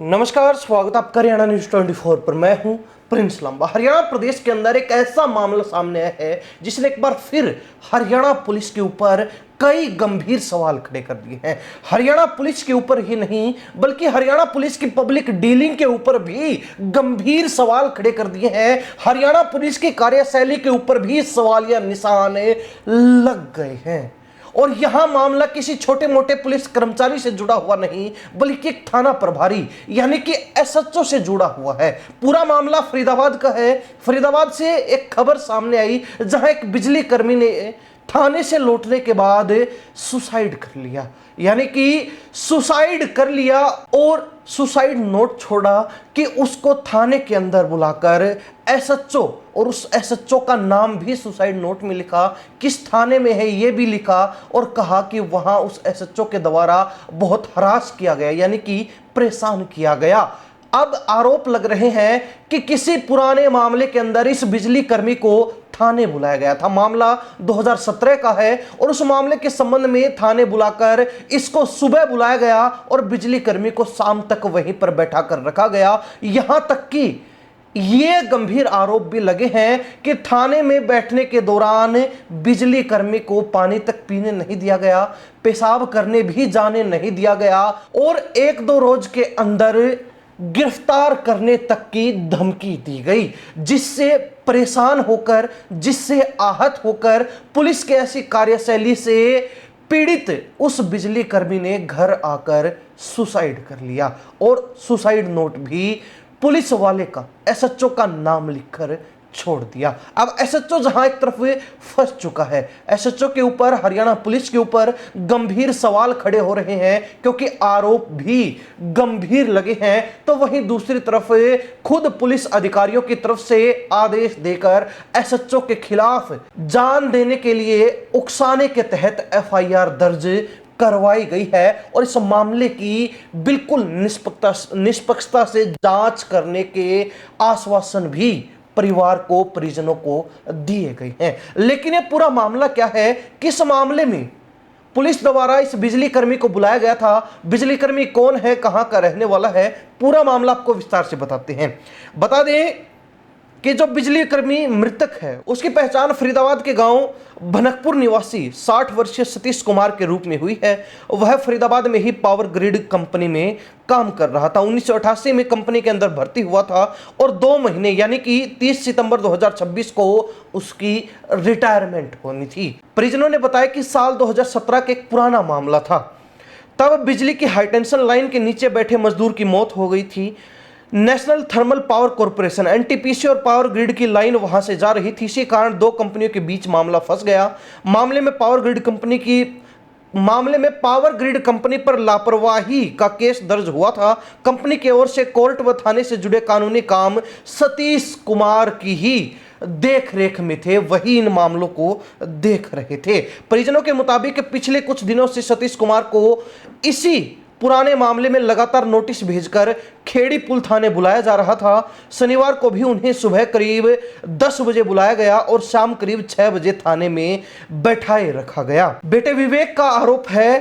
नमस्कार, स्वागत है आपका हरियाणा न्यूज 24 पर। मैं हूं प्रिंस लंबा। हरियाणा प्रदेश के अंदर एक ऐसा मामला सामने आया है जिसने एक बार फिर हरियाणा पुलिस के ऊपर कई गंभीर सवाल खड़े कर दिए हैं। हरियाणा पुलिस के ऊपर ही नहीं बल्कि हरियाणा पुलिस की पब्लिक डीलिंग के ऊपर भी गंभीर सवाल खड़े कर दिए हैं। हरियाणा पुलिस की कार्यशैली के ऊपर भी सवालिया निशान लग गए हैं। और यहां मामला किसी छोटे मोटे पुलिस कर्मचारी से जुड़ा हुआ नहीं बल्कि एक थाना प्रभारी यानी कि एसएचओ से जुड़ा हुआ है। पूरा मामला फरीदाबाद का है। फरीदाबाद से एक खबर सामने आई जहां एक बिजली कर्मी ने थाने से लौटने के बाद सुसाइड कर लिया, यानी कि सुसाइड कर लिया और सुसाइड नोट छोड़ा कि उसको थाने के अंदर बुलाकर एसएचओ, और उस एसएचओ का नाम भी सुसाइड नोट में लिखा, किस थाने में है ये भी लिखा, और कहा कि वहां उस एसएचओ के द्वारा बहुत हरास किया गया यानी कि परेशान किया गया। अब आरोप लग रहे हैं कि किसी पुराने मामले के अंदर इस बिजली कर्मी को थाने बुलाया गया था। मामला 2017 का है और उस मामले के संबंध में थाने बुलाकर इसको सुबह बुलाया गया और बिजली कर्मी को शाम तक वहीं पर बैठा कर रखा गया। यहां तक कि ये गंभीर आरोप भी लगे हैं कि थाने में बैठने के दौरान बिजली कर्मी को पानी तक पीने नहीं दिया गया, पेशाब करने भी जाने नहीं दिया गया और 1-2 रोज के अंदर गिरफ्तार करने तक की धमकी दी गई, जिससे परेशान होकर, जिससे आहत होकर पुलिस के ऐसी कार्यशैली से पीड़ित उस बिजली कर्मी ने घर आकर सुसाइड कर लिया और सुसाइड नोट भी पुलिस वाले का, एसएचओ का नाम लिखकर छोड़ दिया। अब एसएचओ जहां एक तरफ फंस चुका है, एसएचओ के ऊपर, हरियाणा पुलिस के ऊपर गंभीर सवाल खड़े हो रहे हैं क्योंकि आरोप भी गंभीर लगे हैं, तो वहीं दूसरी तरफ खुद पुलिस अधिकारियों की तरफ से आदेश देकर एसएचओ के खिलाफ जान देने के लिए उकसाने के तहत एफआईआर दर्ज करवाई गई है और इस मामले की बिल्कुल निष्पक्षता से जांच करने के आश्वासन भी परिवार को, परिजनों को दिए गए हैं। लेकिन ये पूरा मामला क्या है, किस मामले में पुलिस द्वारा इस बिजली कर्मी को बुलाया गया था, बिजली कर्मी कौन है, कहां का रहने वाला है, पूरा मामला आपको विस्तार से बताते हैं। बता दें कि जो बिजली कर्मी मृतक है उसकी पहचान फरीदाबाद के गांव भनकपुर निवासी 60 वर्षीय सतीश कुमार के रूप में हुई है। वह फरीदाबाद में ही पावर ग्रिड कंपनी में काम कर रहा था। 1988 में कंपनी के अंदर भर्ती हुआ था और 2 महीने यानी कि 30 सितंबर 2026 को उसकी रिटायरमेंट होनी थी। परिजनों ने बताया कि साल 2017 का एक पुराना मामला था। तब बिजली की हाईटेंशन लाइन के नीचे बैठे मजदूर की मौत हो गई थी। National thermal power corporation NTPC और पावर ग्रिड की लाइन वहां से जा रही थी। इसी कारण 2 कंपनियों के बीच मामला फंस गया। मामले में पावर ग्रिड कंपनी पर लापरवाही का केस दर्ज हुआ था। कंपनी की ओर से कोर्ट व थाने से जुड़े कानूनी काम सतीश कुमार की ही देख रेख में थे, वही इन मामलों को देख रहे थे। परिजनों के मुताबिक पिछले कुछ दिनों से सतीश कुमार को इसी पुराने मामले में लगातार नोटिस भेजकर खेड़ी पुल थाने बुलाया जा रहा था। शनिवार को भी उन्हें सुबह करीब 10 बजे बुलाया गया और शाम करीब 6 बजे थाने में बैठाए रखा गया। बेटे विवेक का आरोप है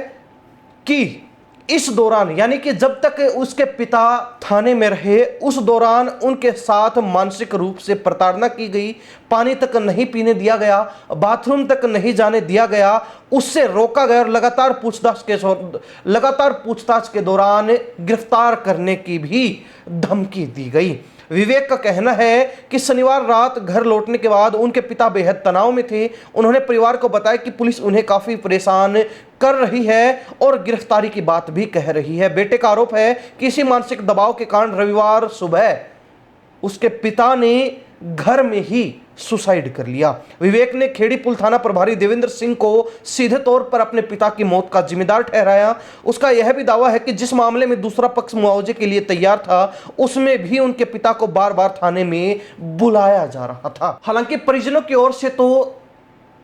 कि इस दौरान यानी कि जब तक उसके पिता थाने में रहे उस दौरान उनके साथ मानसिक रूप से प्रताड़ना की गई, पानी तक नहीं पीने दिया गया, बाथरूम तक नहीं जाने दिया गया, उससे रोका गया और लगातार पूछताछ के दौरान गिरफ्तार करने की भी धमकी दी गई। विवेक का कहना है कि शनिवार रात घर लौटने के बाद उनके पिता बेहद तनाव में थे। उन्होंने परिवार को बताया कि पुलिस उन्हें काफी परेशान कर रही है और गिरफ्तारी की बात भी कह रही है। बेटे का आरोप है कि इसी मानसिक दबाव के कारण रविवार सुबह उसके पिता ने घर में ही सुसाइड कर लिया। विवेक ने खेड़ी पुल थाना प्रभारी देवेंद्र सिंह को सीधे तौर पर अपने पिता की मौत का जिम्मेदार ठहराया। उसका यह भी दावा है कि जिस मामले में दूसरा पक्ष मुआवजे के लिए तैयार था उसमें भी उनके पिता को बार बार थाने में बुलाया जा रहा था। हालांकि परिजनों की ओर से तो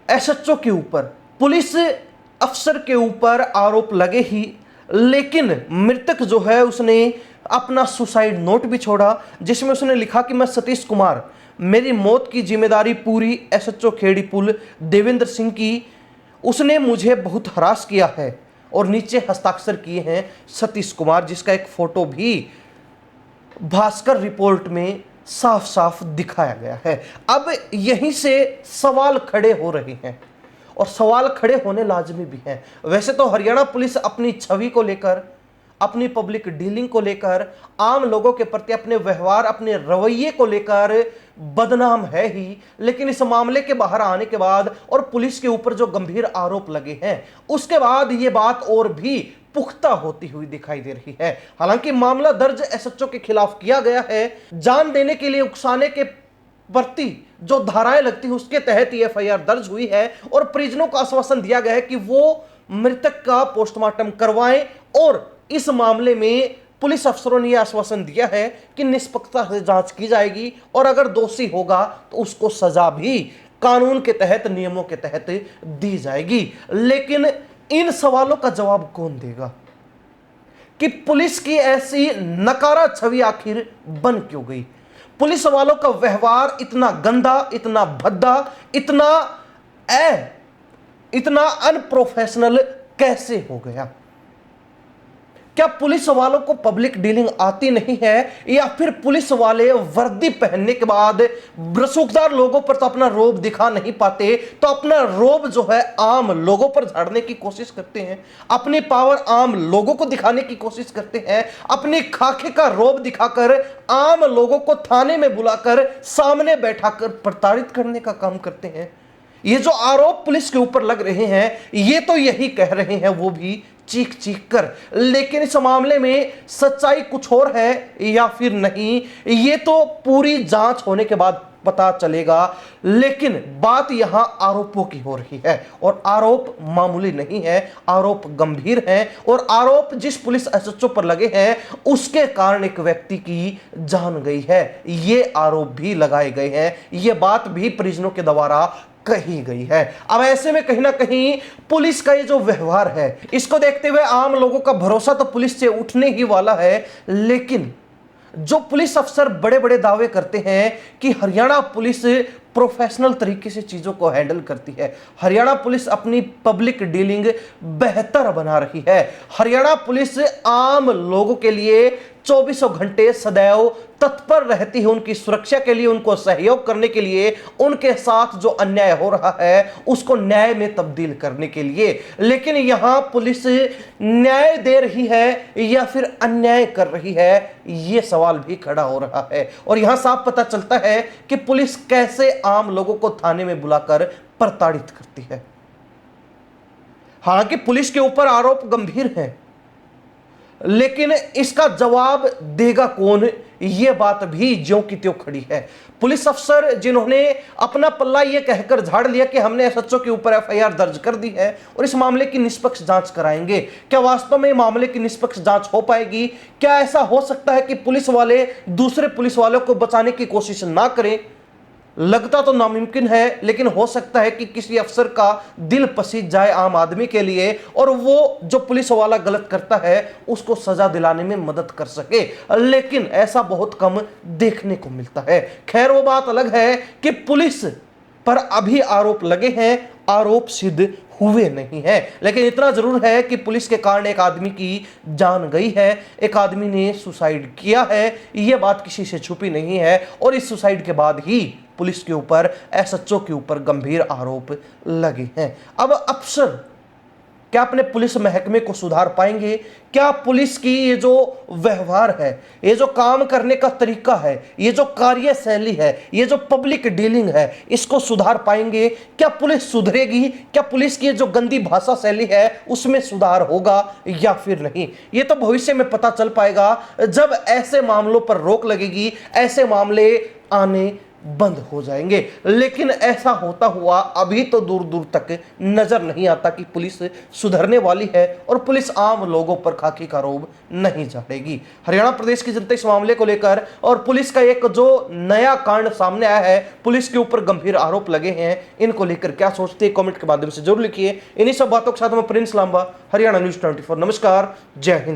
एसएचओ के ऊपर, पुलिस अफसर के ऊपर आरोप लगे ही, लेकिन मृतक जो है उसने अपना सुसाइड नोट भी छोड़ा जिसमें उसने लिखा कि मैं सतीश कुमार, मेरी मौत की जिम्मेदारी पूरी एसएचओ खेड़ी पुल देवेंद्र सिंह की, उसने मुझे बहुत हरास किया है और नीचे हस्ताक्षर किए हैं सतीश कुमार, जिसका एक फोटो भी भास्कर रिपोर्ट में साफ साफ दिखाया गया है। अब यहीं से सवाल खड़े हो रहे हैं और सवाल खड़े होने लाजमी भी हैं। वैसे तो हरियाणा पुलिस अपनी छवि को लेकर, अपनी पब्लिक डीलिंग को लेकर, आम लोगों के प्रति अपने व्यवहार, अपने रवैये को लेकर बदनाम है ही, लेकिन इस मामले के बाहर आने के बाद और पुलिस के ऊपर जो गंभीर आरोप लगे हैं उसके बाद ये बात और भी पुख्ता होती हुई दिखाई दे रही है। हालांकि मामला दर्ज एसएचओ के खिलाफ किया गया है। जान देने के लिए उकसाने के प्रति जो धाराएं लगती है उसके तहत ये एफआईआर दर्ज हुई है और परिजनों को आश्वासन दिया गया है कि वो मृतक का पोस्टमार्टम करवाएं और इस मामले में पुलिस अफसरों ने यह आश्वासन दिया है कि निष्पक्षता से जांच की जाएगी और अगर दोषी होगा तो उसको सजा भी कानून के तहत, नियमों के तहत दी जाएगी। लेकिन इन सवालों का जवाब कौन देगा कि पुलिस की ऐसी नकारा छवि आखिर बन क्यों गई? पुलिस वालों का व्यवहार इतना गंदा, इतना भद्दा, इतना अनप्रोफेशनल कैसे हो गया? क्या पुलिस वालों को पब्लिक डीलिंग आती नहीं है या फिर पुलिस वाले वर्दी पहनने के बाद रसूखदार लोगों पर तो अपना रोब दिखा नहीं पाते, तो अपना रोब जो है आम लोगों पर झाड़ने की कोशिश करते हैं, अपनी पावर आम लोगों को दिखाने की कोशिश करते हैं, अपनी खाके का रोब दिखाकर आम लोगों को थाने में बुलाकर सामने बैठाकर प्रताड़ित करने का काम करते हैं। ये जो आरोप पुलिस के ऊपर लग रहे हैं ये तो यही कह रहे हैं वो भी चीख चीख कर, लेकिन इस मामले में सच्चाई कुछ और है या फिर नहीं ये तो पूरी जांच होने के बाद पता चलेगा। लेकिन बात यहां आरोपों की हो रही है और आरोप मामूली नहीं है, आरोप गंभीर हैं और आरोप जिस पुलिस एसएचओ पर लगे हैं उसके कारण एक व्यक्ति की जान गई है, ये आरोप भी लगाए गए हैं, ये बात भी परिजनों के द्वारा कही गई है। अब ऐसे में कहीं ना कहीं पुलिस का ये जो व्यवहार है इसको देखते हुए आम लोगों का भरोसा तो पुलिस से उठने ही वाला है। लेकिन जो पुलिस अफसर बड़े बड़े दावे करते हैं कि हरियाणा पुलिस प्रोफेशनल तरीके से चीजों को हैंडल करती है, हरियाणा पुलिस अपनी पब्लिक डीलिंग बेहतर बना रही है, हरियाणा पुलिस आम लोगों के लिए 24 घंटे सदैव तत्पर रहती है, उनकी सुरक्षा के लिए, उनको सहयोग करने के लिए, उनके साथ जो अन्याय हो रहा है उसको न्याय में तब्दील करने के लिए। लेकिन यहां पुलिस न्याय दे रही है या फिर अन्याय कर रही है, यह सवाल भी खड़ा हो रहा है और यहां साफ पता चलता है कि पुलिस कैसे आम लोगों को थाने में बुलाकर प्रताड़ित करती है। हालांकि पुलिस के ऊपर आरोप गंभीर हैं, लेकिन इसका जवाब देगा कौन, यह बात भी ज्यों की त्यों खड़ी है। पुलिस अफसर जिन्होंने अपना पल्ला यह कहकर झाड़ लिया कि हमने एसएचओ के ऊपर एफआईआर दर्ज कर दी है और इस मामले की निष्पक्ष जांच कराएंगे, क्या वास्तव में मामले की निष्पक्ष जांच हो पाएगी? क्या ऐसा हो सकता है कि पुलिस वाले दूसरे पुलिस वालों को बचाने की कोशिश ना करें? लगता तो नामुमकिन है, लेकिन हो सकता है कि किसी अफसर का दिल पसीज जाए आम आदमी के लिए और वो जो पुलिस वाला गलत करता है उसको सजा दिलाने में मदद कर सके, लेकिन ऐसा बहुत कम देखने को मिलता है। खैर वो बात अलग है कि पुलिस पर अभी आरोप लगे हैं, आरोप सिद्ध हुए नहीं है, लेकिन इतना जरूर है कि पुलिस के कारण एक आदमी की जान गई है, एक आदमी ने सुसाइड किया है, यह बात किसी से छुपी नहीं है और इस सुसाइड के बाद ही पुलिस के ऊपर, एसएचओ के ऊपर गंभीर आरोप लगे हैं। अब अफसर क्या अपने पुलिस महकमे को सुधार पाएंगे? क्या पुलिस की ये जो व्यवहार है, ये जो काम करने का तरीका है, ये जो कार्यशैली है, ये जो पब्लिक डीलिंग है, इसको सुधार पाएंगे? क्या पुलिस सुधरेगी? क्या पुलिस की जो गंदी भाषा शैली है उसमें सुधार होगा या फिर नहीं? ये तो भविष्य में पता चल पाएगा जब ऐसे मामलों पर रोक लगेगी, ऐसे मामले आने बंद हो जाएंगे। लेकिन ऐसा होता हुआ अभी तो दूर दूर तक नजर नहीं आता कि पुलिस सुधरने वाली है और पुलिस आम लोगों पर खाकी का रोब नहीं झाड़ेगी। हरियाणा प्रदेश की जनता इस मामले को लेकर और पुलिस का एक जो नया कांड सामने आया है, पुलिस के ऊपर गंभीर आरोप लगे हैं, इनको लेकर क्या सोचते हैं कमेंट के माध्यम से जरूर लिखिए। इन्हीं सब बातों के साथ मैं प्रिंस लांबा, हरियाणा न्यूज़ 24। नमस्कार, जय हिंद।